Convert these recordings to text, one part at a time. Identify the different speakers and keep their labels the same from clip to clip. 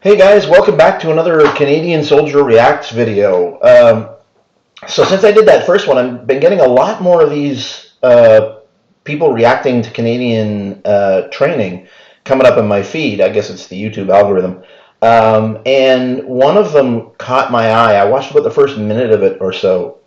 Speaker 1: Hey guys, welcome back to another Canadian Soldier Reacts video. So since I did that first one, I've been getting a lot more of these people reacting to Canadian training coming up in my feed. I guess it's the YouTube algorithm. And one of them caught my eye. I watched about the first minute of it or so.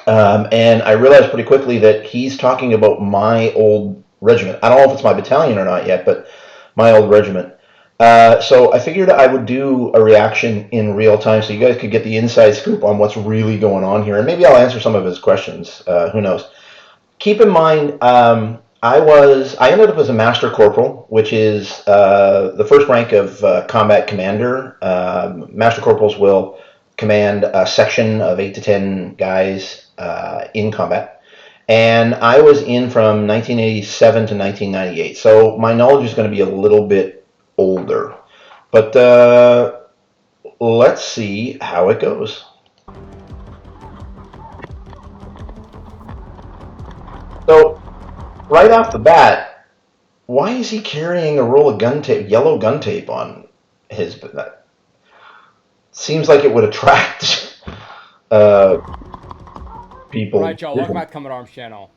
Speaker 1: And I realized pretty quickly that he's talking about my old regiment. I don't know if it's my battalion or not yet, but my old regiment. So I figured I would do a reaction in real time so you guys could get the inside scoop on what's really going on here. And maybe I'll answer some of his questions. Who knows? Keep in mind, I ended up as a master corporal, which is the first rank of combat commander. Master corporals will command a section of 8 to 10 guys in combat. And I was in from 1987 to 1998. So my knowledge is going to be a little bit older. But let's see how it goes. So, right off the bat, why is he carrying a roll of gun tape, yellow gun tape on his? That seems like it would attract uh, people.
Speaker 2: All right, y'all. Welcome back to Combat Arms channel.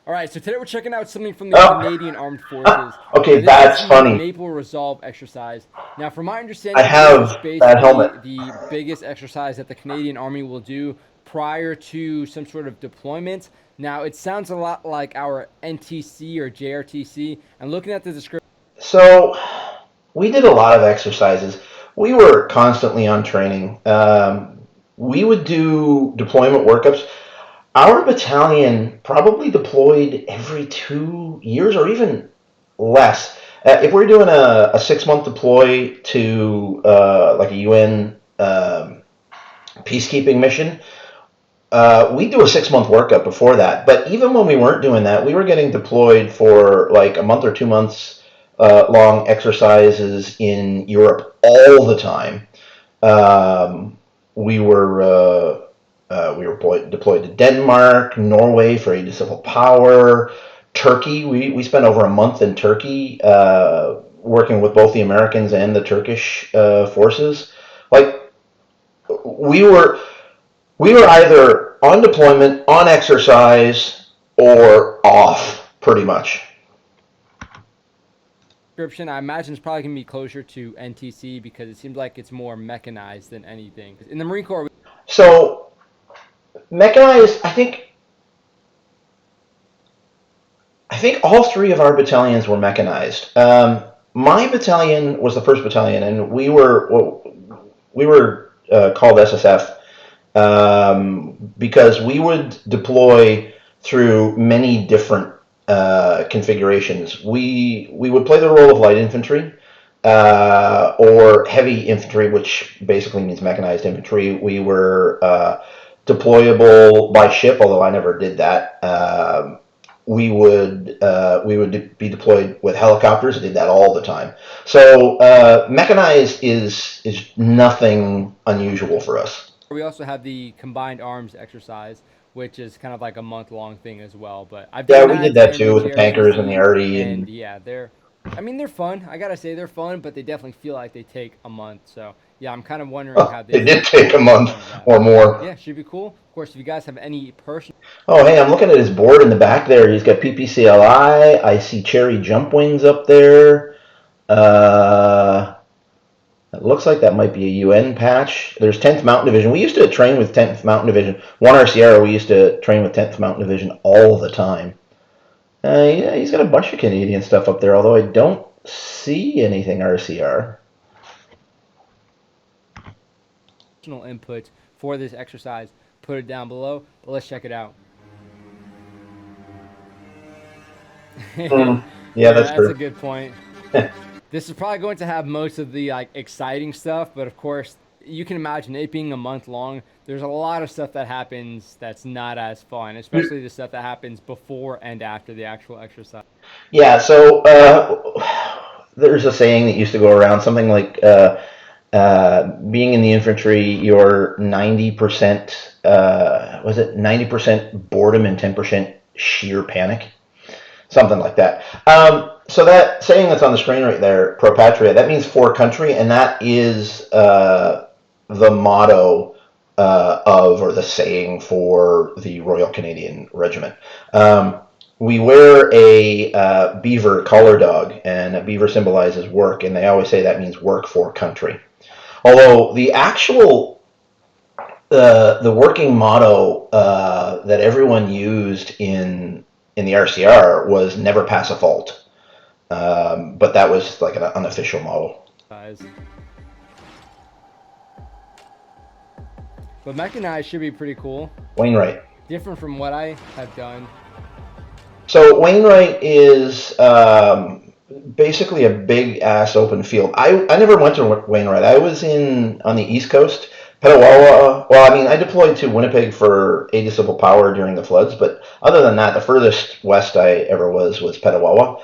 Speaker 2: All right, so today we're checking out something from the
Speaker 1: Oh,
Speaker 2: Canadian Armed Forces.
Speaker 1: okay,
Speaker 2: This
Speaker 1: that's
Speaker 2: is the
Speaker 1: funny.
Speaker 2: Maple Resolve exercise. Now, from my
Speaker 1: I
Speaker 2: understanding, this
Speaker 1: have
Speaker 2: is
Speaker 1: that
Speaker 2: basically
Speaker 1: helmet.
Speaker 2: the biggest exercise that the Canadian Army will do prior to some sort of deployment. Now, it sounds a lot like our NTC or JRTC, and looking at the description.
Speaker 1: So, we did a lot of exercises. We were constantly on training. We would do deployment workups. Our battalion probably deployed every 2 years or even less. If we're doing a 6 month deploy to like a UN peacekeeping mission, we do a 6 month workup before that. But even when we weren't doing that, we were getting deployed for like a month or 2 months long exercises in Europe all the time. Um, we were deployed to Denmark, Norway for aid to civil power, Turkey. We spent over a month in Turkey working with both the Americans and the Turkish forces. Like we were we were either on deployment, on exercise, or off, pretty much.
Speaker 2: I imagine it's probably going to be closer to NTC because it seems like it's more mechanized than anything. In the Marine Corps,
Speaker 1: So mechanized, I think all three of our battalions were mechanized. My battalion was the first battalion, and we were called SSF because we would deploy through many different configurations. We would play the role of light infantry or heavy infantry, which basically means mechanized infantry. We were deployable by ship, although I never did that. We would be deployed with helicopters. I did that all the time. So mechanized is nothing unusual for us.
Speaker 2: we also have the combined arms exercise, which is kind of like a month-long thing as well. But I've
Speaker 1: Yeah,
Speaker 2: done
Speaker 1: we did
Speaker 2: that
Speaker 1: that
Speaker 2: in
Speaker 1: too
Speaker 2: the
Speaker 1: with the tankers and the
Speaker 2: JRTC,
Speaker 1: RE
Speaker 2: and
Speaker 1: and
Speaker 2: yeah, they're fun. I gotta say they're fun, but they definitely feel like they take a month. So yeah, I'm kind of wondering how
Speaker 1: they
Speaker 2: this
Speaker 1: did
Speaker 2: is
Speaker 1: take a
Speaker 2: gonna be
Speaker 1: month
Speaker 2: some of that.
Speaker 1: or
Speaker 2: But
Speaker 1: more.
Speaker 2: yeah, should be cool. Of course, if you guys have any personal.
Speaker 1: Oh, hey, I'm looking at his board in the back there. He's got PPCLI. I see cherry jump wings up there. Uh, it looks like that might be a UN patch. There's 10th Mountain Division. We used to train with 10th Mountain Division. 1R Sierra, we used to train with 10th Mountain Division all the time. Yeah, he's got a bunch of Canadian stuff up there, although I don't see anything RCR.
Speaker 2: Input for this exercise, put it down below. But let's check it out. Yeah,
Speaker 1: Yeah, that's
Speaker 2: that's a
Speaker 1: true.
Speaker 2: good point. This is probably going to have most of the like exciting stuff, but of course, you can imagine it being a month long. There's a lot of stuff that happens that's not as fun, especially the stuff that happens before and after the actual exercise.
Speaker 1: Yeah, so there's a saying that used to go around, something like being in the infantry, you're 90%, was it 90% boredom and 10% sheer panic? Something like that. So that saying that's on the screen right there, Pro Patria, that means for country, and that is the motto or the saying for the Royal Canadian Regiment. We wear a beaver collar dog, and a beaver symbolizes work, and they always say that means work for country. Although the actual the working motto that everyone used in the RCR was never pass a fault. But that was like an unofficial model.
Speaker 2: Guys. But Mechanized should be pretty cool.
Speaker 1: Wainwright.
Speaker 2: Different from what I have done.
Speaker 1: So Wainwright is basically a big ass open field. I never went to Wainwright. I was on the East Coast, Petawawa. Well, I mean, I deployed to Winnipeg for Aid to Civil Power during the floods, but other than that, the furthest west I ever was Petawawa.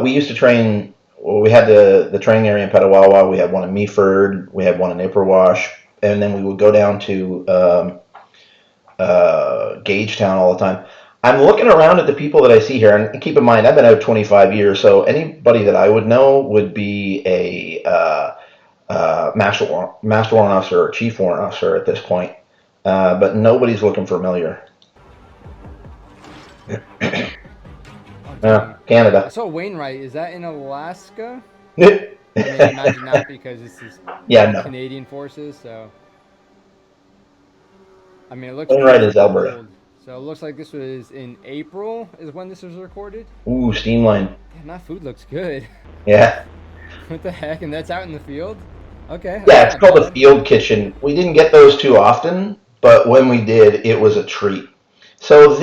Speaker 1: We used to train. Well, we had the training area in Petawawa. We had one in Meaford. We had one in Naperwash, and then we would go down to Gagetown all the time. I'm looking around at the people that I see here, and keep in mind, I've been out 25 years, so anybody that I would know would be a master warrant officer or chief warrant officer at this point, but nobody's looking familiar. Canada.
Speaker 2: I saw Wainwright. Is that in Alaska?
Speaker 1: Yeah,
Speaker 2: I mean, imagine not because this is
Speaker 1: no.
Speaker 2: Canadian forces, so. I mean, it looks
Speaker 1: Wainwright is Alberta.
Speaker 2: cold. So it looks like this was in April is when this was recorded.
Speaker 1: Ooh, steam line.
Speaker 2: Damn, that food looks good.
Speaker 1: Yeah.
Speaker 2: What the heck? And that's out in the field? Okay.
Speaker 1: Yeah, it's called a field kitchen. We didn't get those too often, but when we did, it was a treat. So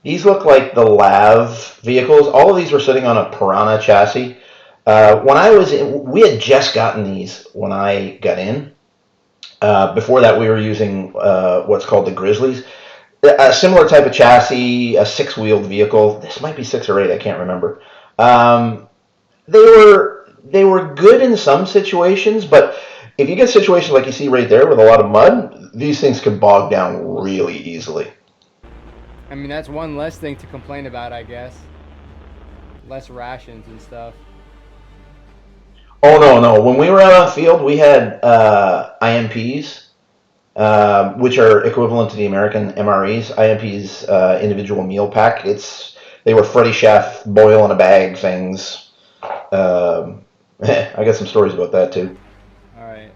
Speaker 1: these look like the LAV vehicles. All of these were sitting on a Piranha chassis. We had just gotten these when I got in. Before that, we were using what's called the Grizzlies. A similar type of chassis, a six-wheeled vehicle. This might be 6 or 8, I can't remember. They were good in some situations, but if you get situations like you see right there with a lot of mud, these things can bog down really easily.
Speaker 2: I mean, that's one less thing to complain about, I guess. Less rations and stuff.
Speaker 1: Oh, no. When we were out on the field, we had IMPs, which are equivalent to the American MREs. IMPs, individual meal pack. They were Freddy Chef, boil in a bag things. I got some stories about that too.
Speaker 2: All right.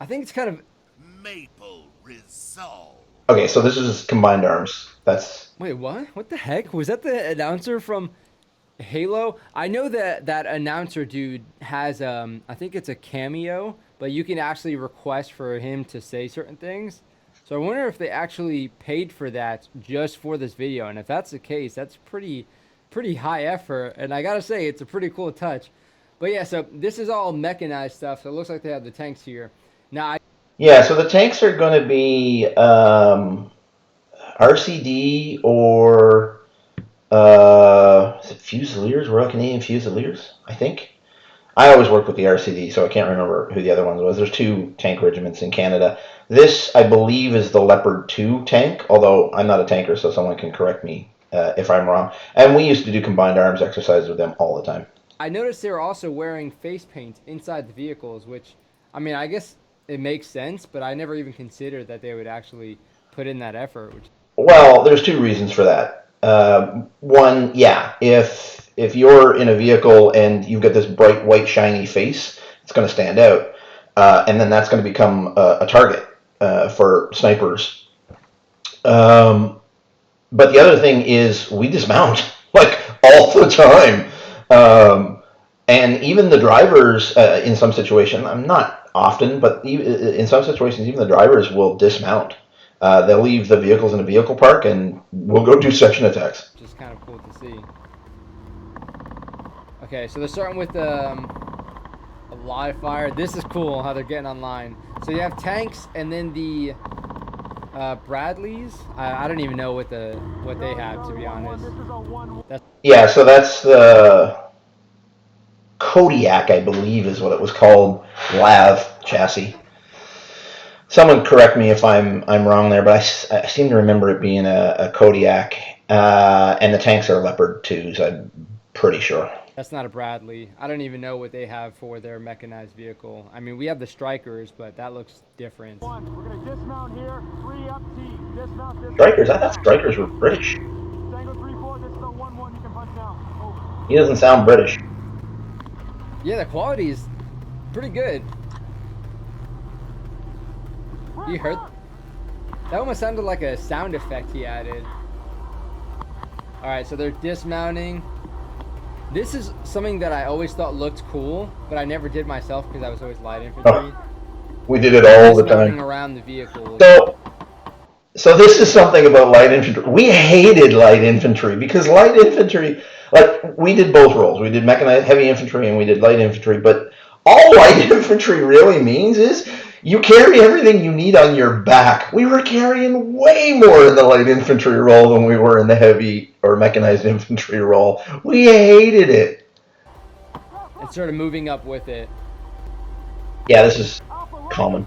Speaker 2: I think it's kind of
Speaker 3: Maple Resolve.
Speaker 1: Okay, so this is combined arms.
Speaker 2: Wait, what? What the heck? Was that the announcer from Halo? I know that announcer dude has I think it's a cameo, but you can actually request for him to say certain things. So I wonder if they actually paid for that just for this video, and if that's the case, that's pretty high effort, and I gotta say it's a pretty cool touch. But yeah, so this is all mechanized stuff, so it looks like they have the tanks here. Now
Speaker 1: Yeah, so the tanks are going to be RCD or is it Fusiliers, Royal Canadian Fusiliers, I think. I always worked with the RCD, so I can't remember who the other ones was. There's 2 tank regiments in Canada. This, I believe, is the Leopard 2 tank, although I'm not a tanker, so someone can correct me if I'm wrong. And we used to do combined arms exercises with them all the time.
Speaker 2: I noticed they were also wearing face paint inside the vehicles, which, I mean, I guess it makes sense, but I never even considered that they would actually put in that effort.
Speaker 1: Well, there's 2 reasons for that. One, yeah, if you're in a vehicle and you've got this bright white shiny face, it's going to stand out, and then that's going to become a target for snipers. But the other thing is we dismount like all the time, and even the drivers in some situations, not often, but in some situations, even the drivers will dismount. They'll leave the vehicles in a vehicle park, and we'll go do section attacks.
Speaker 2: Which is kind of cool to see. Okay, so they're starting with a live fire. This is cool how they're getting online. So you have tanks, and then the Bradleys. I don't even know what they have, to be honest.
Speaker 1: Yeah, so that's the Kodiak, I believe, is what it was called, LAV chassis. Someone correct me if I'm wrong there, but I seem to remember it being a Kodiak. And the tanks are Leopard 2s, I'm pretty sure.
Speaker 2: That's not a Bradley. I don't even know what they have for their mechanized vehicle. I mean, we have the Strikers, but that looks different.
Speaker 4: We're going to dismount here. 3 up T. Dismount, dismount.
Speaker 1: Strikers? I thought Strikers were British.
Speaker 4: Tango 3-4, this is the 1-1. You can punch now. Over.
Speaker 1: He doesn't sound British.
Speaker 2: Yeah, the quality is pretty good. You heard? That almost sounded like a sound effect he added. Alright, so they're dismounting. This is something that I always thought looked cool, but I never did myself because I was always light infantry.
Speaker 1: Oh, we did it all the
Speaker 2: Dismounting
Speaker 1: time.
Speaker 2: around the vehicle.
Speaker 1: So this is something about light infantry. We hated light infantry because light infantry, like we did both roles. We did mechanized heavy infantry and we did light infantry, but all light infantry really means is you carry everything you need on your back. We were carrying way more in the light infantry role than we were in the heavy or mechanized infantry role. We hated it.
Speaker 2: And sort of moving up with it.
Speaker 1: Yeah, this is common.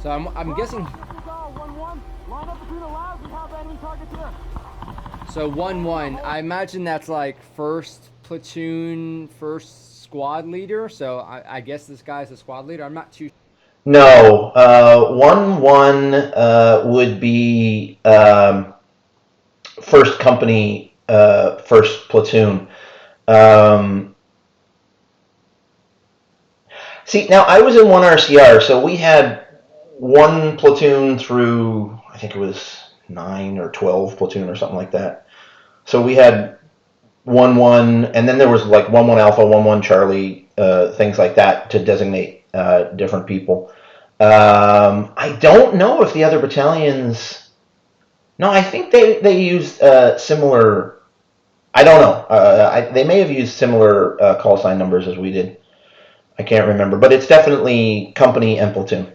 Speaker 2: So I'm guessing. So 1-1. I imagine that's like first platoon, first squad leader. So I guess this guy's a squad leader. I'm not too.
Speaker 1: No, 1-1 would be first company, first platoon. See, now I was in 1 RCR, so we had 1 platoon through, I think it was 9 or 12 platoon or something like that. So we had 1-1, and then there was like 1-1 Alpha, 1-1 Charlie, things like that to designate different people. I don't know if the other battalions. No, I think they used similar. I don't know. They may have used similar call sign numbers as we did. I can't remember, but it's definitely company and platoon.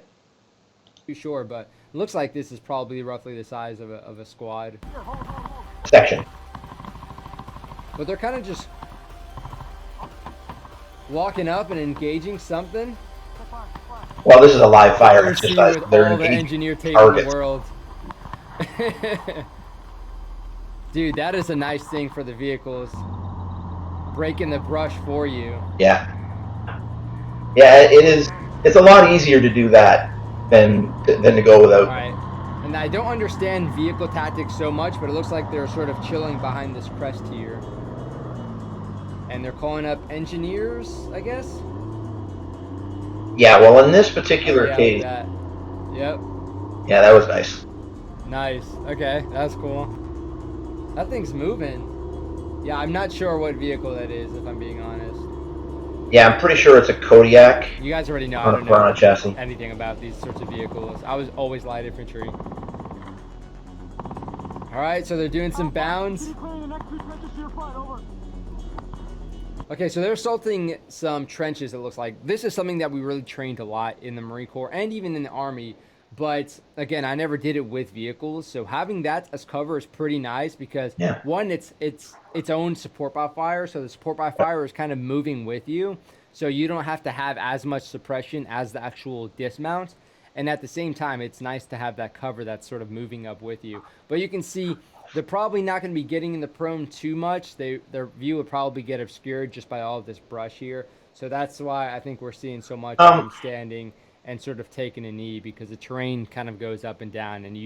Speaker 2: Too sure, but it looks like this is probably roughly the size of a squad.
Speaker 1: Section.
Speaker 2: But they're kind of just walking up and engaging something.
Speaker 1: Well, this is a live fire exercise.
Speaker 2: With
Speaker 1: They're
Speaker 2: all the
Speaker 1: engaging
Speaker 2: engineer tape
Speaker 1: targets.
Speaker 2: in the world. Dude, that is a nice thing for the vehicles. Breaking the brush for you.
Speaker 1: Yeah. Yeah, it is. It's a lot easier to do that than to go without.
Speaker 2: All right. And I don't understand vehicle tactics so much, but it looks like they're sort of chilling behind this crest here. And they're calling up engineers, I guess?
Speaker 1: Yeah, well, in this particular case.
Speaker 2: That. Yep.
Speaker 1: Yeah, that was nice.
Speaker 2: Nice. Okay, that's cool. That thing's moving. Yeah, I'm not sure what vehicle that is, if I'm being honest.
Speaker 1: Yeah, I'm pretty sure it's a Kodiak.
Speaker 2: You guys already know I
Speaker 1: On
Speaker 2: don't
Speaker 1: a Piranha
Speaker 2: know
Speaker 1: chassis.
Speaker 2: anything about these sorts of vehicles. I was always light infantry. Alright, so they're doing some bounds. Okay, so they're assaulting some trenches, it looks like. This is something that we really trained a lot in the Marine Corps and even in the Army. But again, I never did it with vehicles, so having that as cover is pretty nice because one, it's its own support by fire, so the support by fire is kind of moving with you, so you don't have to have as much suppression as the actual dismount. And at the same time, it's nice to have that cover that's sort of moving up with you. But you can see they're probably not going to be getting in the prone too much. Their view would probably get obscured just by all of this brush here. So that's why I think we're seeing so much of them standing and sort of taking a knee, because the terrain kind of goes up and down. And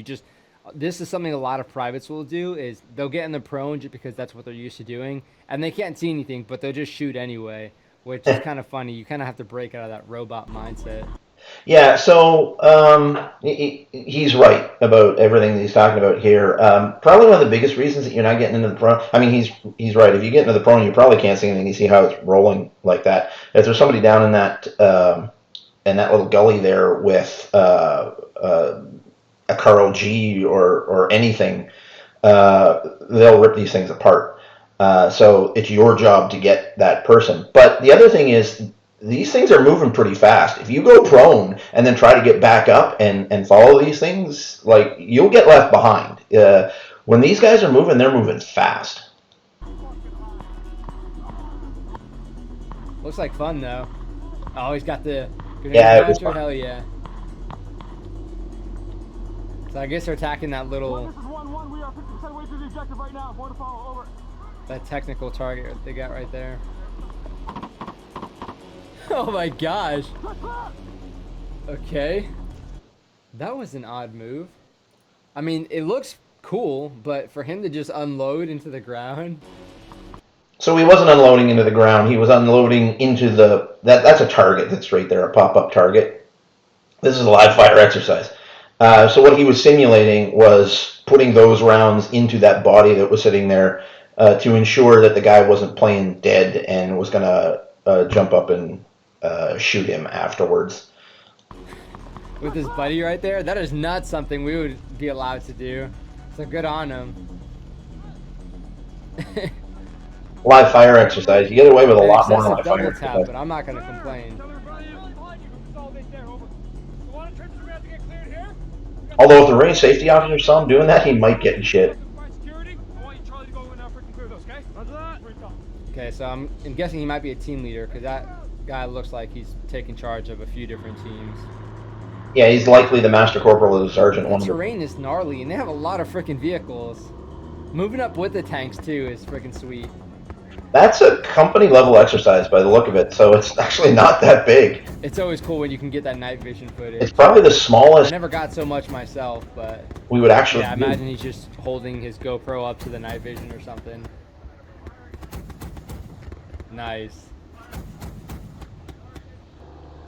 Speaker 2: this is something a lot of privates will do, is they'll get in the prone just because that's what they're used to doing. And they can't see anything, but they'll just shoot anyway, which is kind of funny. You kind of have to break out of that robot mindset.
Speaker 1: Yeah, so he's right about everything that he's talking about here. Probably one of the biggest reasons that you're not getting into the prone. I mean, he's right. If you get into the prone, you probably can't see anything. You see how it's rolling like that. If there's somebody down in that little gully there with a Carl G or anything, they'll rip these things apart. So it's your job to get that person. But the other thing is, these things are moving pretty fast. If you go prone and then try to get back up and follow these things, like, you'll get left behind. When these guys are moving, they're moving fast.
Speaker 2: Looks like fun, though. Oh, he's got the grenade
Speaker 1: Yeah, it was
Speaker 2: launcher.
Speaker 1: fun.
Speaker 2: Hell yeah. So I guess they're attacking that little,
Speaker 4: This is 1-1. We are 50% way to the objective right now. More to follow. Over.
Speaker 2: that technical target they got right there. Oh my gosh. Okay. That was an odd move. I mean, it looks cool, but for him to just unload into the ground.
Speaker 1: So he wasn't unloading into the ground. He was unloading into the that's a target that's right there, a pop-up target. This is a live fire exercise. So what he was simulating was putting those rounds into that body that was sitting there to ensure that the guy wasn't playing dead and was going to jump up and shoot him afterwards.
Speaker 2: With his buddy right there, that is not something we would be allowed to do. So good on him.
Speaker 1: Live fire exercise. You get away with a
Speaker 2: An
Speaker 1: lot more
Speaker 2: excessive
Speaker 1: live
Speaker 2: double
Speaker 1: fire
Speaker 2: tap,
Speaker 1: exercise.
Speaker 2: but I'm not gonna complain.
Speaker 1: Although if the range safety officer saw him doing that, he might get in shit.
Speaker 2: Okay, so I'm guessing he might be a team leader because that guy looks like he's taking charge of a few different teams.
Speaker 1: Yeah, he's likely the master corporal or the sergeant.
Speaker 2: The terrain is gnarly, and they have a lot of freaking vehicles. Moving up with the tanks too is freaking sweet.
Speaker 1: That's a company level exercise by the look of it, so it's actually not that big.
Speaker 2: It's always cool when you can get that night vision footage.
Speaker 1: It's probably the
Speaker 2: I
Speaker 1: smallest
Speaker 2: never got so much myself, but
Speaker 1: we would actually
Speaker 2: yeah, I
Speaker 1: do.
Speaker 2: imagine he's just holding his GoPro up to the night vision or something. Nice.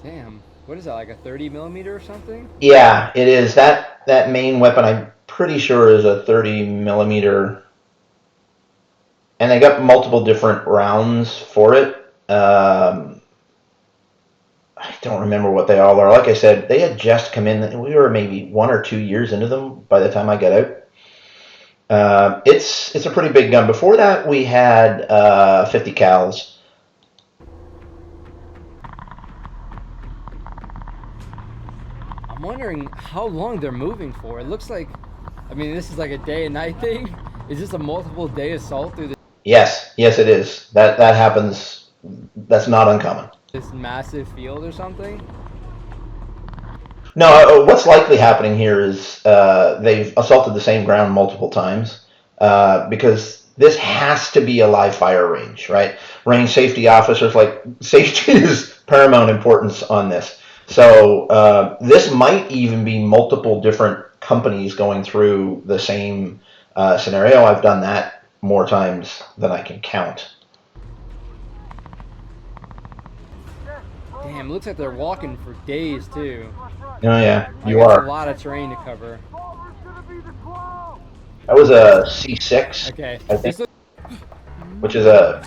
Speaker 2: Damn, what is that, like a 30 millimeter or something?
Speaker 1: Yeah, it is. That main weapon, I'm pretty sure, is a 30 millimeter. And they got multiple different rounds for it. I don't remember what they all are. Like I said, they had just come in. We were maybe 1 or 2 years into them by the time I got out. It's a pretty big gun. Before that, we had 50 cals.
Speaker 2: I'm wondering how long they're moving for. It looks like, I mean, this is like a day and night thing. Is this a multiple day assault through
Speaker 1: Yes, it is. That happens. That's not uncommon.
Speaker 2: this massive field or something?
Speaker 1: No, what's likely happening here is they've assaulted the same ground multiple times because this has to be a live fire range, right? Range safety officers, like, safety is paramount importance on this. So this might even be multiple different companies going through the same scenario. I've done that more times than I can count.
Speaker 2: Damn, it looks like they're walking for days too.
Speaker 1: Oh yeah, you
Speaker 2: Like, it's
Speaker 1: are.
Speaker 2: a lot of terrain to cover.
Speaker 1: That was a C6,
Speaker 2: Okay.
Speaker 1: I think,
Speaker 2: This looks
Speaker 1: which is a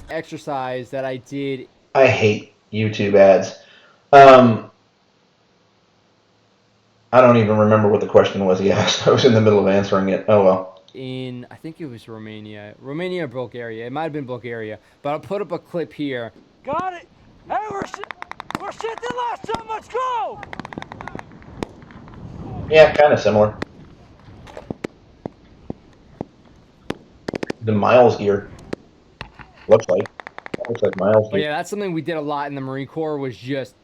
Speaker 2: exercise that I did.
Speaker 1: I hate YouTube ads. I don't even remember what the question was he asked. I was in the middle of answering it. Oh well.
Speaker 2: In, I think it was Romania or Bulgaria. It might have been Bulgaria, but I'll put up a clip here.
Speaker 4: Got it. Hey, we're shit the last time. Let's go.
Speaker 1: Yeah, kind of similar. The Miles gear. Looks like Miles
Speaker 2: But
Speaker 1: gear.
Speaker 2: yeah, that's something we did a lot in the Marine Corps, was just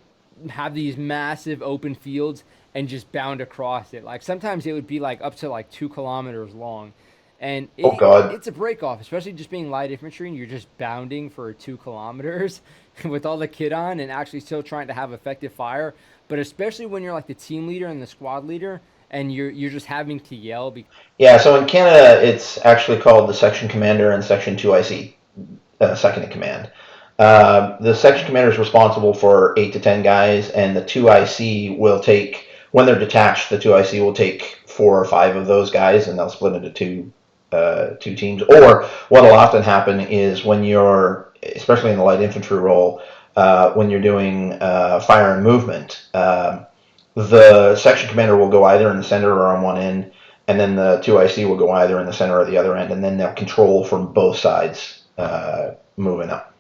Speaker 2: have these massive open fields and just bound across it. Like sometimes it would be like up to like 2 kilometers long. And
Speaker 1: Oh, God.
Speaker 2: it's a break off, especially just being light infantry and you're just bounding for 2 kilometers with all the kit on and actually still trying to have effective fire. But especially when you're like the team leader and the squad leader and you're just having to yell.
Speaker 1: Yeah, so in Canada, it's actually called the Section Commander and Section 2IC, second in command. The Section Commander is responsible for 8 to 10 guys, and the 2IC will take, when they're detached, the 2IC will take 4 or 5 of those guys, and they'll split into two teams. Or what will often happen is when you're, especially in the light infantry role, when you're doing fire and movement, the section commander will go either in the center or on one end, and then the 2IC will go either in the center or the other end, and then they'll control from both sides moving up.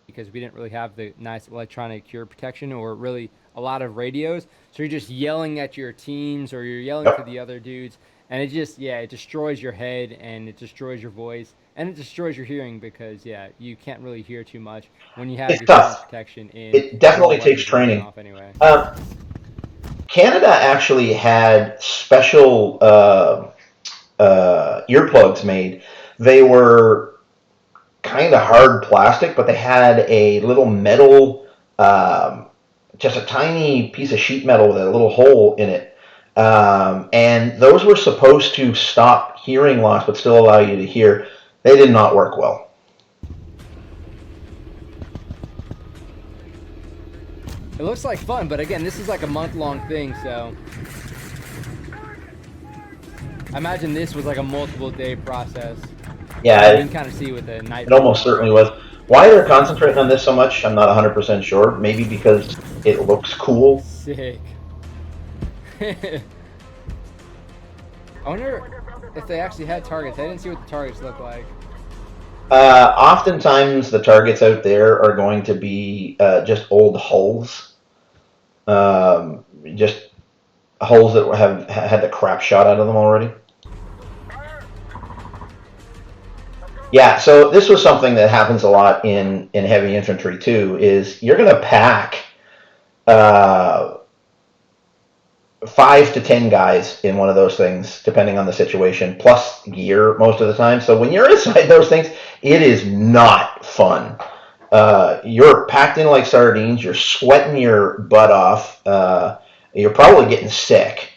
Speaker 2: Because we didn't really have the nice electronic cure protection or really a lot of radios. So you're just yelling at your teams or you're yelling to the other dudes. And it just, yeah, it destroys your head and it destroys your voice and it destroys your hearing because, yeah, you can't really hear too much when you have
Speaker 1: It's
Speaker 2: your
Speaker 1: tough.
Speaker 2: hearing protection in.
Speaker 1: It definitely
Speaker 2: all
Speaker 1: takes
Speaker 2: weapons going
Speaker 1: training.
Speaker 2: off anyway.
Speaker 1: Canada actually had special earplugs made. They were kind of hard plastic, but they had a little metal, just a tiny piece of sheet metal with a little hole in it. And those were supposed to stop hearing loss, but still allow you to hear. They did not work well.
Speaker 2: It looks like fun, but again, this is like a month-long thing, so I imagine this was like a multiple-day process.
Speaker 1: Yeah,
Speaker 2: You can kind of see with the night.
Speaker 1: it almost certainly was. Why they're concentrating on this so much, I'm not 100% sure. Maybe because it looks cool.
Speaker 2: Sick. I wonder if they actually had targets. I didn't see what the targets look like.
Speaker 1: Oftentimes, the targets out there are going to be just old hulls. Just hulls that have had the crap shot out of them already. Yeah, so this was something that happens a lot in heavy infantry too, is you're going to pack 5 to 10 guys in one of those things, depending on the situation, plus gear most of the time. So when you're inside those things, it is not fun. You're packed in like sardines. You're sweating your butt off. You're probably getting sick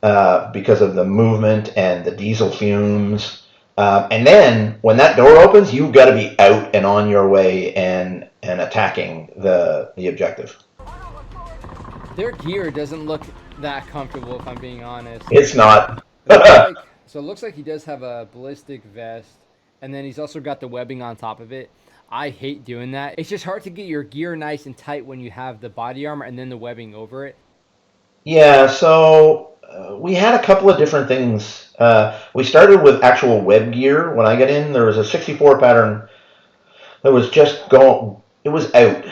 Speaker 1: because of the movement and the diesel fumes. And then when that door opens, you've got to be out and on your way and attacking the objective.
Speaker 2: Their gear doesn't look that comfortable, if I'm being honest.
Speaker 1: It's not.
Speaker 2: So it looks like he does have a ballistic vest, and then he's also got the webbing on top of it. I hate doing that. It's just hard to get your gear nice and tight when you have the body armor and then the webbing over it.
Speaker 1: Yeah, so we had a couple of different things. We started with actual web gear. When I got in, there was a 64 pattern that was just going, it was out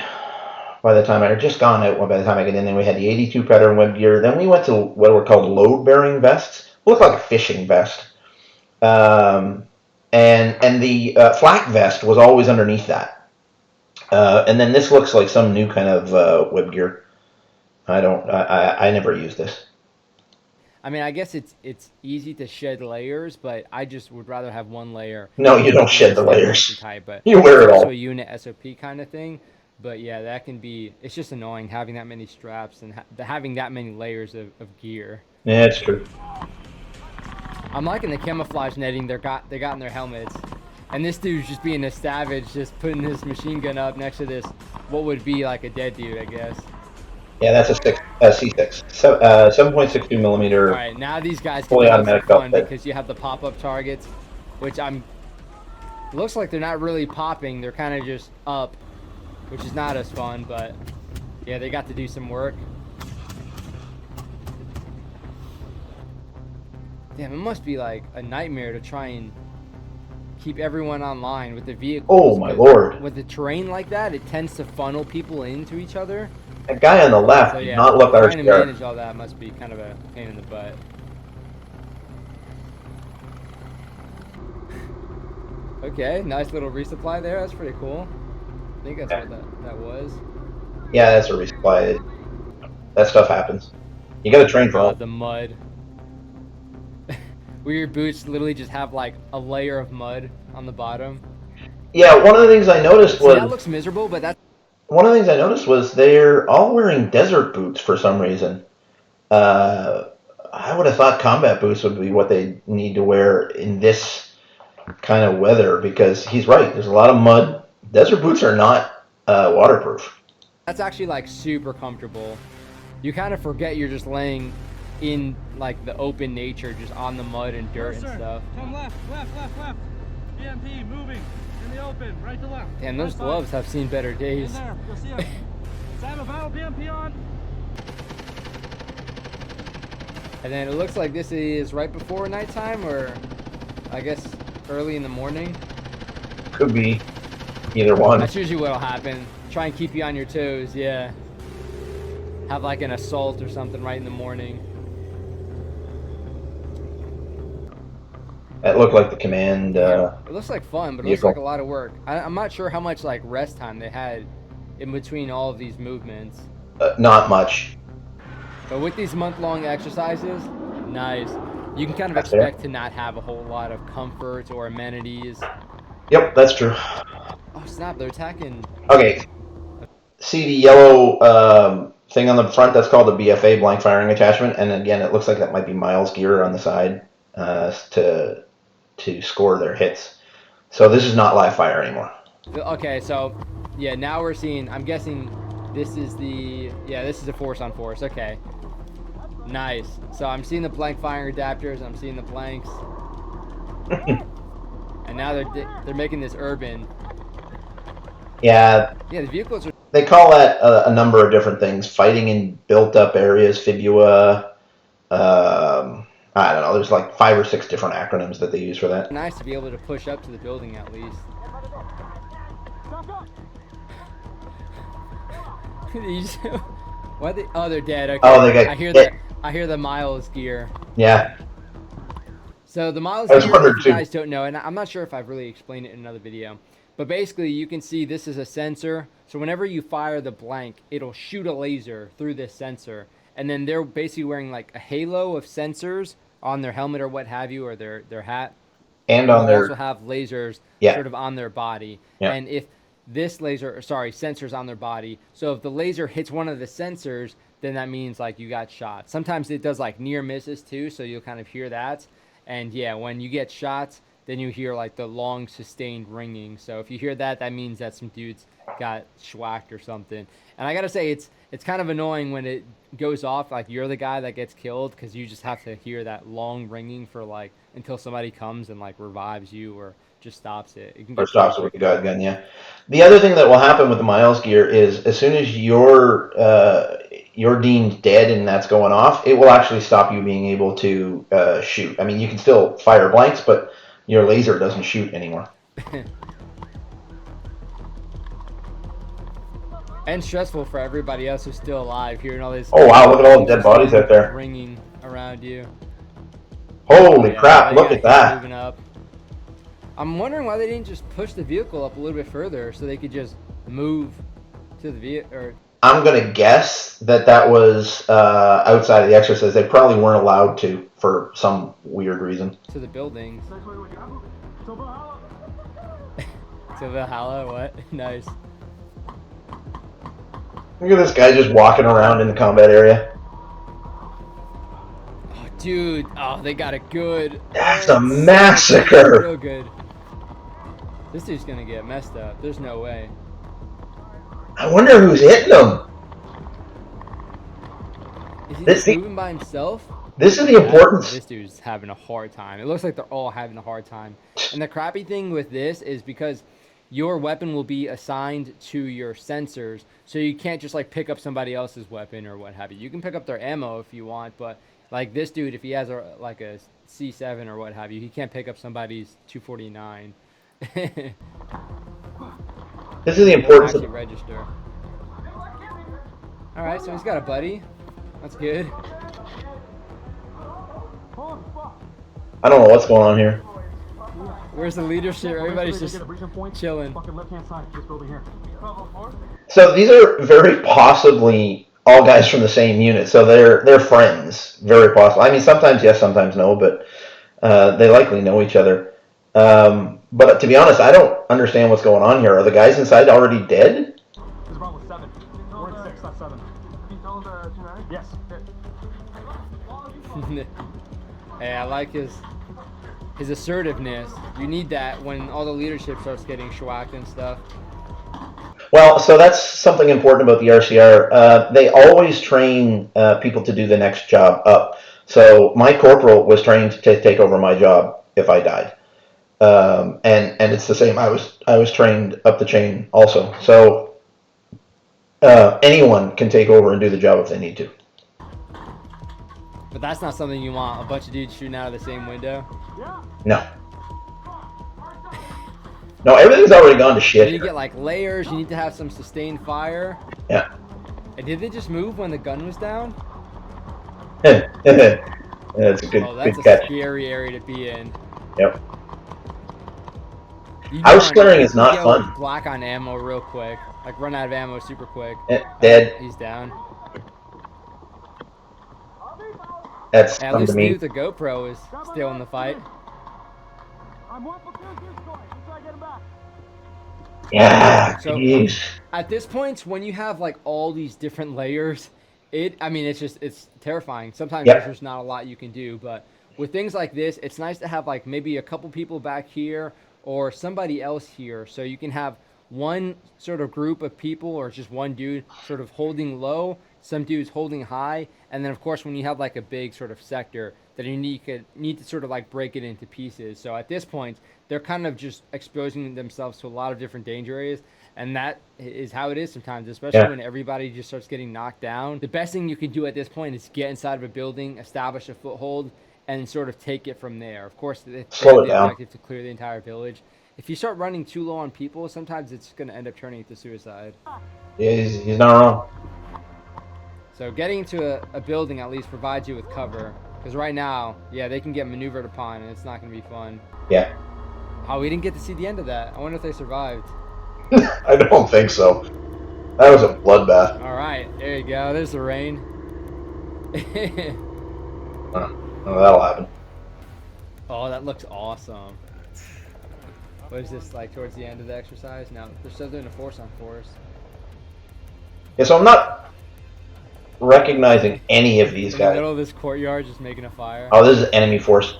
Speaker 1: by the time I had just gone out by the time I got in. Then we had the 82 pattern web gear. Then we went to what were called load-bearing vests. Looked like a fishing vest. And the flak vest was always underneath that. And then this looks like some new kind of web gear. I never use this.
Speaker 2: I mean, I guess it's easy to shed layers, but I just would rather have one layer.
Speaker 1: No, you don't shed the layers.
Speaker 2: Tight, but
Speaker 1: You wear it all.
Speaker 2: It's also a unit SOP kind of thing. But yeah, that can be, it's just annoying having that many straps and having that many layers of gear.
Speaker 1: Yeah, it's true.
Speaker 2: I'm liking the camouflage netting they got in their helmets. And this dude's just being a savage, just putting his machine gun up next to this, what would be like a dead dude, I guess.
Speaker 1: Yeah, that's a C6, 7.62 millimeter.
Speaker 2: All right, now these guys can
Speaker 1: fully
Speaker 2: be
Speaker 1: automatic
Speaker 2: fun
Speaker 1: outfit.
Speaker 2: because you have the pop-up targets, which looks like they're not really popping. They're kind of just up, which is not as fun. But yeah, they got to do some work. Damn, it must be like a nightmare to try and keep everyone online with the vehicles.
Speaker 1: Oh my lord!
Speaker 2: With the terrain like that, it tends to funnel people into each other.
Speaker 1: That guy on the left
Speaker 2: So
Speaker 1: did
Speaker 2: yeah,
Speaker 1: not look our
Speaker 2: trying to manage all that must be kind of a pain in the butt. Okay, nice little resupply there. That's pretty cool. I think that's what that was.
Speaker 1: Yeah, that's a resupply. That stuff happens. You got to train for all.
Speaker 2: The mud. Where your boots literally just have like a layer of mud on the bottom.
Speaker 1: Yeah, one of the things I noticed was
Speaker 2: that looks miserable, but that's
Speaker 1: one of the things I noticed was they're all wearing desert boots for some reason. I would have thought combat boots would be what they need to wear in this kind of weather because he's right. There's a lot of mud. Desert boots are not waterproof.
Speaker 2: That's actually like super comfortable. You kind of forget you're just laying in like the open nature, just on the mud and dirt and stuff.
Speaker 4: Come left. BMP moving in the open, right to left.
Speaker 2: And those gloves have seen better days.
Speaker 4: In there, you'll see it. Sam, a battle BMP on.
Speaker 2: And then it looks like this is right before nighttime, or I guess early in the morning.
Speaker 1: Could be either one.
Speaker 2: That's usually what'll happen. Try and keep you on your toes, yeah. Have like an assault or something right in the morning.
Speaker 1: That looked like the command.
Speaker 2: It looks like fun, but it looks
Speaker 1: vehicle.
Speaker 2: like a lot of work. I'm not sure how much like rest time they had in between all of these movements.
Speaker 1: Not much.
Speaker 2: But with these month-long exercises, nice. You can kind of
Speaker 1: That's fair.
Speaker 2: expect to not have a whole lot of comfort or amenities.
Speaker 1: Yep, that's true.
Speaker 2: Oh snap! They're attacking.
Speaker 1: Okay. See the yellow thing on the front? That's called the BFA, blank firing attachment. And again, it looks like that might be Miles' gear on the side to score their hits. So this is not live fire anymore.
Speaker 2: Okay, so yeah, now we're seeing. I'm guessing this is the this is a force on force. Okay, nice. So I'm seeing the blank firing adapters. I'm seeing the blanks, and now they're making this urban.
Speaker 1: Yeah.
Speaker 2: Yeah, the vehicles are.
Speaker 1: They call that a number of different things. Fighting in built-up areas, fibula. I don't know. There's like 5 or 6 different acronyms that they use for that.
Speaker 2: Nice to be able to push up to the building at least. What? Oh, they're dead. Okay.
Speaker 1: Oh, they got
Speaker 2: I hear
Speaker 1: hit.
Speaker 2: I hear the Miles gear.
Speaker 1: Yeah.
Speaker 2: So the Miles
Speaker 1: I was
Speaker 2: gear,
Speaker 1: wondering
Speaker 2: if you
Speaker 1: too.
Speaker 2: guys don't know, and I'm not sure if I've really explained it in another video, but basically you can see this is a sensor. So whenever you fire the blank, it'll shoot a laser through this sensor, and then they're basically wearing like a halo of sensors on their helmet or what have you, or their hat.
Speaker 1: And
Speaker 2: They'll
Speaker 1: on their
Speaker 2: also have lasers
Speaker 1: Yeah.
Speaker 2: sort of on their body.
Speaker 1: Yeah.
Speaker 2: And if this sensors on their body. So if the laser hits one of the sensors, then that means like you got shot. Sometimes it does like near misses too, so you'll kind of hear that. And yeah, when you get shot, then you hear like the long sustained ringing. So if you hear that, that means that some dudes got schwacked or something. And I gotta say, it's kind of annoying when it goes off, like you're the guy that gets killed, because you just have to hear that long ringing for like until somebody comes and like revives you or just stops it. It can
Speaker 1: or
Speaker 2: get
Speaker 1: stops it
Speaker 2: pretty
Speaker 1: with the
Speaker 2: freaking
Speaker 1: gun, yeah. The other thing that will happen with the Miles gear is as soon as you're deemed dead and that's going off, it will actually stop you being able to shoot. I mean, you can still fire blanks, but your laser doesn't shoot anymore.
Speaker 2: And stressful for everybody else who's still alive, hearing all this.
Speaker 1: Oh wow, look at all the dead bodies out there.
Speaker 2: Ringing around you.
Speaker 1: Holy
Speaker 2: Yeah,
Speaker 1: crap,
Speaker 2: they
Speaker 1: look
Speaker 2: got
Speaker 1: at that.
Speaker 2: Moving up. I'm wondering why they didn't just push the vehicle up a little bit further so they could just move to the vehicle. Or
Speaker 1: I'm going to guess that was outside of the exercise. They probably weren't allowed to for some weird reason.
Speaker 2: to the buildings. To Valhalla, what? Nice.
Speaker 1: Look at this guy just walking around in the combat area.
Speaker 2: Oh, dude. Oh, they got it good.
Speaker 1: That's
Speaker 2: Oh,
Speaker 1: a
Speaker 2: it's
Speaker 1: massacre.
Speaker 2: real good. This dude's gonna get messed up. There's no way.
Speaker 1: I wonder who's hitting him.
Speaker 2: Is he
Speaker 1: This
Speaker 2: just
Speaker 1: the-
Speaker 2: moving by himself?
Speaker 1: This is the importance.
Speaker 2: This dude's having a hard time. It looks like they're all having a hard time. And the crappy thing with this is because your weapon will be assigned to your sensors, so you can't just like pick up somebody else's weapon or what have you. You can pick up their ammo if you want, but like this dude, if he has a C7 or what have you, he can't pick up somebody's 249.
Speaker 1: This is the importance
Speaker 2: Actually
Speaker 1: of.
Speaker 2: register. All right, so he's got a buddy. That's good.
Speaker 1: I don't know what's going on here.
Speaker 2: Where's the leadership? Everybody's just chilling.
Speaker 1: So these are very possibly all guys from the same unit. So they're friends, very possible. I mean, sometimes yes, sometimes no, but they likely know each other. But to be honest, I don't understand what's going on here. Are the guys inside already dead?
Speaker 5: There's a problem with 7. We're at 6, not 7. You told 2-9? Yes.
Speaker 2: Hey, I like his assertiveness. You need that when all the leadership starts getting schwacked and stuff.
Speaker 1: Well, so that's something important about the RCR. They always train people to do the next job up. So my corporal was trained to take over my job if I died. And it's the same. I was trained up the chain also. So anyone can take over and do the job if they need to.
Speaker 2: But that's not something you want. A bunch of dudes shooting out of the same window.
Speaker 1: No. No, everything's already gone to
Speaker 2: You
Speaker 1: shit.
Speaker 2: need to get like layers. You need to have some sustained fire.
Speaker 1: Yeah.
Speaker 2: And did they just move when the gun was down?
Speaker 1: That's a good,
Speaker 2: Oh, that's
Speaker 1: good
Speaker 2: a
Speaker 1: catch.
Speaker 2: scary area to be in.
Speaker 1: Yep.
Speaker 2: You
Speaker 1: House
Speaker 2: run-
Speaker 1: clearing is not
Speaker 2: you go
Speaker 1: fun.
Speaker 2: Black on ammo real quick. Like run out of ammo super quick.
Speaker 1: Dead.
Speaker 2: He's down.
Speaker 1: That's
Speaker 2: At
Speaker 1: come to
Speaker 2: least the dude
Speaker 1: me.
Speaker 2: with the GoPro is still in the fight.
Speaker 5: I'm one platoon this going. Let's try to get him back.
Speaker 1: Yeah,
Speaker 2: So
Speaker 1: jeez.
Speaker 2: at this point, when you have like all these different layers, I mean, it's terrifying. Sometimes there's
Speaker 1: Yep.
Speaker 2: just not a lot you can do, but with things like this, it's nice to have like maybe a couple people back here or somebody else here, so you can have one sort of group of people or just one dude sort of holding low, some dudes holding high, and then of course when you have like a big sort of sector, then you need to sort of like break it into pieces. So at this point, they're kind of just exposing themselves to a lot of different danger areas, and that is how it is sometimes, especially
Speaker 1: Yeah.
Speaker 2: when everybody just starts getting knocked down. The best thing you can do at this point is get inside of a building, establish a foothold, and sort of take it from there. Of course, they
Speaker 1: Slow
Speaker 2: have
Speaker 1: it
Speaker 2: the
Speaker 1: down.
Speaker 2: objective to clear the entire village. If you start running too low on people, sometimes it's going to end up turning into suicide.
Speaker 1: Yeah, he's not wrong.
Speaker 2: So getting into a building at least provides you with cover. Because right now, yeah, they can get maneuvered upon, and it's not going to be fun.
Speaker 1: Yeah.
Speaker 2: Oh, we didn't get to see the end of that. I wonder if they survived.
Speaker 1: I don't think so. That was a bloodbath.
Speaker 2: All right, there you go. There's the rain.
Speaker 1: Oh, that'll happen.
Speaker 2: Oh, that looks awesome. What is this, like towards the end of the exercise? No, they're still doing a force on force.
Speaker 1: Yeah, so I'm not recognizing any of these
Speaker 2: In the
Speaker 1: guys.
Speaker 2: middle of this courtyard, just making a fire.
Speaker 1: Oh, this is enemy force.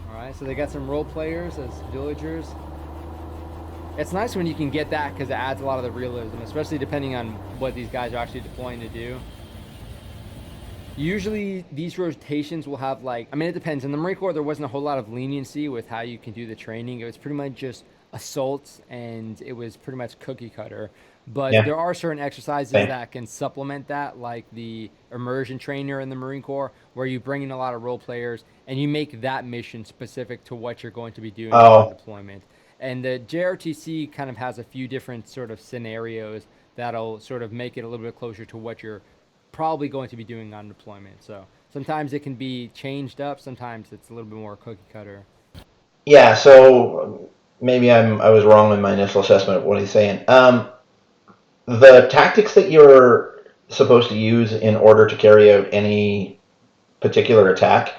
Speaker 2: Alright, so they got some role players as villagers. It's nice when you can get that because it adds a lot of the realism, especially depending on what these guys are actually deploying to do. Usually these rotations will have like, I mean, it depends. In the Marine Corps, there wasn't a whole lot of leniency with how you can do the training. It was pretty much just assaults and it was pretty much cookie cutter. But
Speaker 1: Yeah.
Speaker 2: there are certain exercises
Speaker 1: Same.
Speaker 2: that can supplement that, like the immersion trainer in the Marine Corps, where you bring in a lot of role players and you make that mission specific to what you're going to be doing on deployment. And the JRTC kind of has a few different sort of scenarios that'll sort of make it a little bit closer to what you're probably going to be doing on deployment. So sometimes it can be changed up, sometimes it's a little bit more cookie cutter.
Speaker 1: Yeah, so maybe I was wrong in my initial assessment of what he's saying. The tactics that you're supposed to use in order to carry out any particular attack,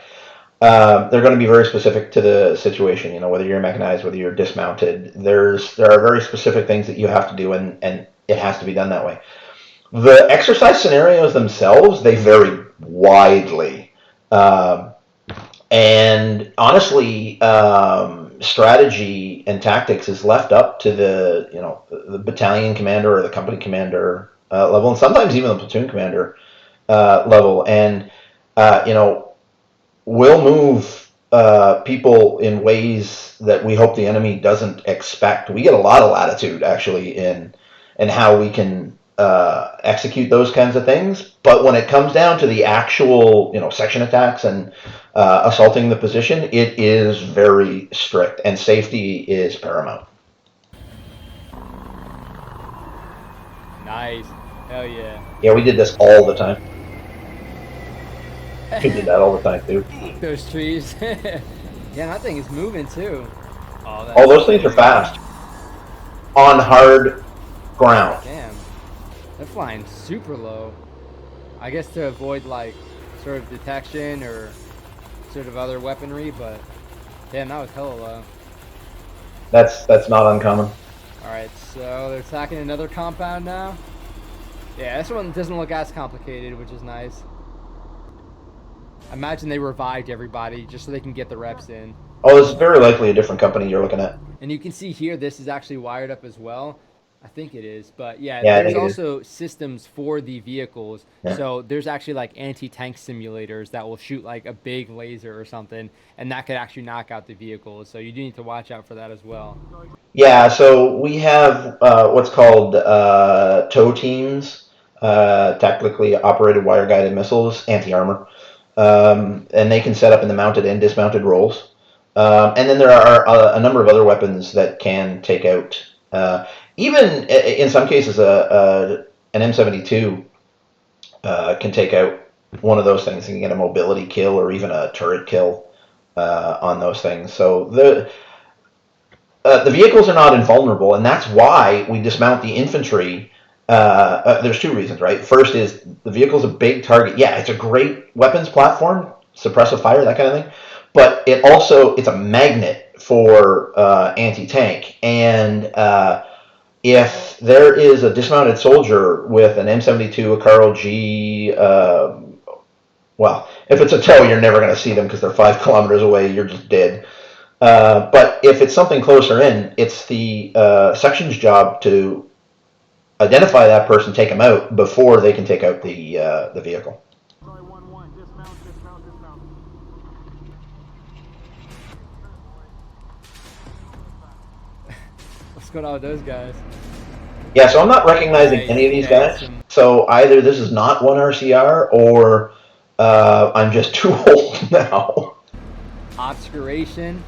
Speaker 1: they're going to be very specific to the situation. You know, whether you're mechanized, whether you're dismounted, there are very specific things that you have to do, and it has to be done that way. The exercise scenarios themselves, they vary widely. And honestly, strategy and tactics is left up to the battalion commander or the company commander level, and sometimes even the platoon commander level. And we'll move people in ways that we hope the enemy doesn't expect. We get a lot of latitude actually in how we can execute those kinds of things. But when it comes down to the actual, section attacks and assaulting the position, it is very strict, and safety is paramount.
Speaker 2: Nice. Hell yeah.
Speaker 1: Yeah, we did this all the time. We did that all the time, too.
Speaker 2: Those trees. Yeah, that thing is moving too. Oh,
Speaker 1: All those things are fast on hard ground.
Speaker 2: Damn. They're flying super low. I guess to avoid like sort of detection or sort of other weaponry, but damn, that was hella low.
Speaker 1: That's not uncommon.
Speaker 2: Alright, so they're attacking another compound now. Yeah, this one doesn't look as complicated, which is nice. I imagine they revived everybody just so they can get the reps in.
Speaker 1: Oh, it's very likely a different company you're looking at.
Speaker 2: And you can see here, this is actually wired up as well. I think it is, but yeah,
Speaker 1: Yeah, I
Speaker 2: there's
Speaker 1: think it is.
Speaker 2: also systems for the vehicles.
Speaker 1: Yeah.
Speaker 2: So there's actually like anti-tank simulators that will shoot like a big laser or something, and that could actually knock out the vehicles. So you do need to watch out for that as well.
Speaker 1: Yeah, so we have what's called tow teams, tactically operated wire-guided missiles, anti-armor, and they can set up in the mounted and dismounted roles. And then there are a number of other weapons that can take out, even in some cases, an M72 can take out one of those things. You can get a mobility kill or even a turret kill on those things. So the vehicles are not invulnerable, and that's why we dismount the infantry. There's two reasons, right? First is the vehicle's a big target. Yeah, it's a great weapons platform suppressive fire, that kind of thing. But it's a magnet for anti-tank. And if there is a dismounted soldier with an M72, a Carl G, well, if it's a tow, you're never going to see them because they're 5 kilometers away. You're just dead. But if it's something closer in, it's the section's job to identify that person, take them out before they can take out the vehicle.
Speaker 5: Sorry, 1-1. Dismount.
Speaker 2: What's going on with those guys?
Speaker 1: Yeah, so I'm not recognizing any of these guys. So either this is not one RCR or I'm just too old now.
Speaker 2: Obscuration.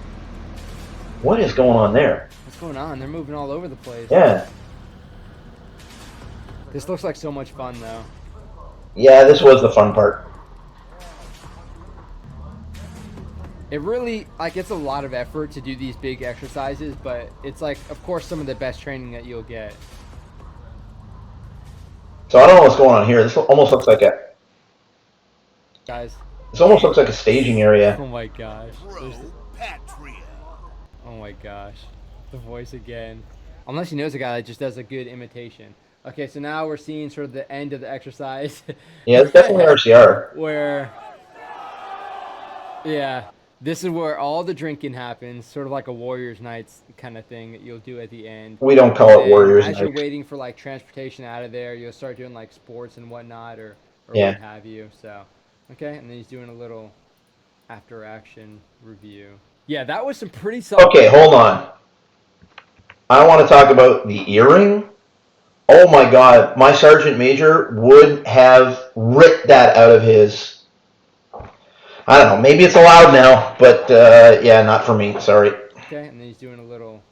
Speaker 1: What is going on there?
Speaker 2: What's going on? They're moving all over the place.
Speaker 1: Yeah.
Speaker 2: This looks like so much fun, though.
Speaker 1: Yeah, this was the fun part.
Speaker 2: It really, like, it's a lot of effort to do these big exercises, but it's, like, of course, some of the best training that you'll get.
Speaker 1: So I don't know what's going on here. This almost looks like a...
Speaker 2: Guys.
Speaker 1: This almost looks like a staging area.
Speaker 2: Oh, my gosh.
Speaker 3: Pro Patria.
Speaker 2: Oh, my gosh. The voice again. Unless he knows a guy that just does a good imitation. Okay, so now we're seeing sort of the end of the exercise.
Speaker 1: Yeah, it's definitely RCR.
Speaker 2: Where... Yeah. This is where all the drinking happens, sort of like a Warriors Nights kind of thing that you'll do at the end.
Speaker 1: We don't call it Warriors
Speaker 2: As you're
Speaker 1: Nights.
Speaker 2: waiting for like transportation out of there, you'll start doing like sports and whatnot, or
Speaker 1: Yeah.
Speaker 2: what have you. So, okay, and then he's doing a little after action review. Yeah, that was some pretty solid.
Speaker 1: Okay, hold on. I want to talk about the earring. Oh my God, my sergeant major would have ripped that out of his... I don't know, maybe it's allowed now, but yeah, not for me, sorry.
Speaker 2: Okay, and then he's doing a little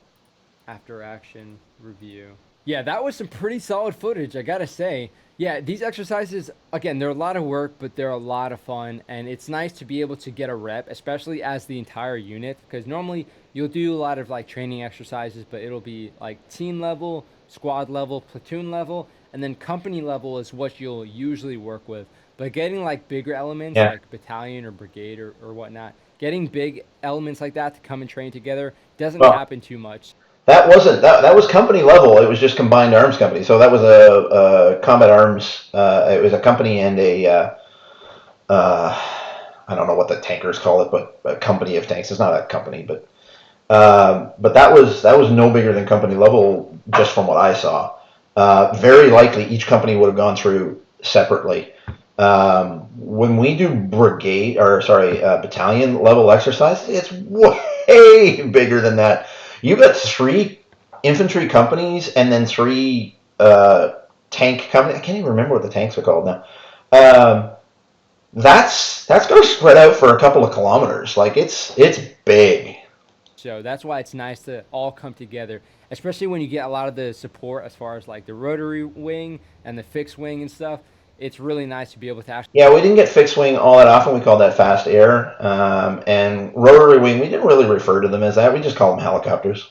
Speaker 2: after action review. Yeah, that was some pretty solid footage, I gotta say. Yeah, these exercises, again, they're a lot of work, but they're a lot of fun, and it's nice to be able to get a rep, especially as the entire unit, because normally you'll do a lot of like training exercises, but it'll be like team level, squad level, platoon level, and then company level is what you'll usually work with. But getting like bigger elements,
Speaker 1: Yeah.
Speaker 2: like battalion or brigade or whatnot, getting big elements like that to come and train together doesn't
Speaker 1: Well,
Speaker 2: happen too much.
Speaker 1: That wasn't that was company level. It was just combined arms company. So that was a combat arms. It was a company and a I don't know what the tankers call it, but a company of tanks. It's not a company, but that was no bigger than company level, just from what I saw. Very likely, each company would have gone through separately. When we do battalion level exercise, it's way bigger than that. You got 3 infantry companies and then 3 tank companies. I can't even remember what the tanks are called now. That's going to spread out for a couple of kilometers. Like it's big.
Speaker 2: So that's why it's nice to all come together, especially when you get a lot of the support as far as like the rotary wing and the fixed wing and stuff. It's really nice to be able to actually...
Speaker 1: Yeah, we didn't get fixed wing all that often. We called that fast air. And rotary wing, we didn't really refer to them as that. We just call them helicopters.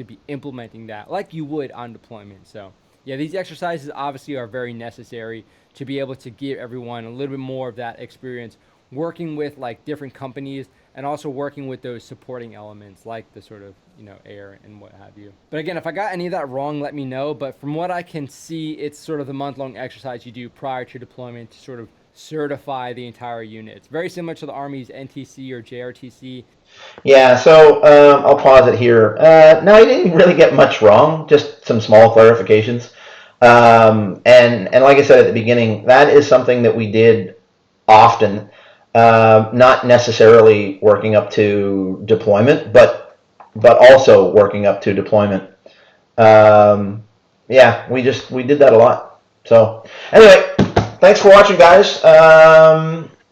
Speaker 2: be implementing that like you would on deployment. So yeah, these exercises obviously are very necessary to be able to give everyone a little bit more of that experience working with like different companies and also working with those supporting elements like the sort of, you know, air and what have you. But again, if I got any of that wrong, let me know. But from what I can see, it's sort of the month-long exercise you do prior to deployment to sort of certify the entire unit. It's very similar to the Army's NTC or JRTC.
Speaker 1: Yeah, so I'll pause it here. No, I didn't really get much wrong, just some small clarifications. And like I said at the beginning, that is something that we did often, not necessarily working up to deployment, but also working up to deployment. Yeah, we did that a lot. So anyway, thanks for watching, guys.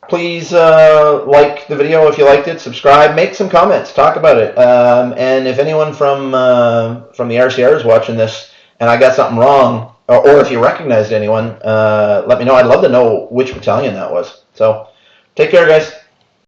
Speaker 1: Please like the video if you liked it, subscribe, make some comments, talk about it. And if anyone from the RCR is watching this and I got something wrong, or if you recognized anyone, let me know. I'd love to know which battalion that was. So take care, guys.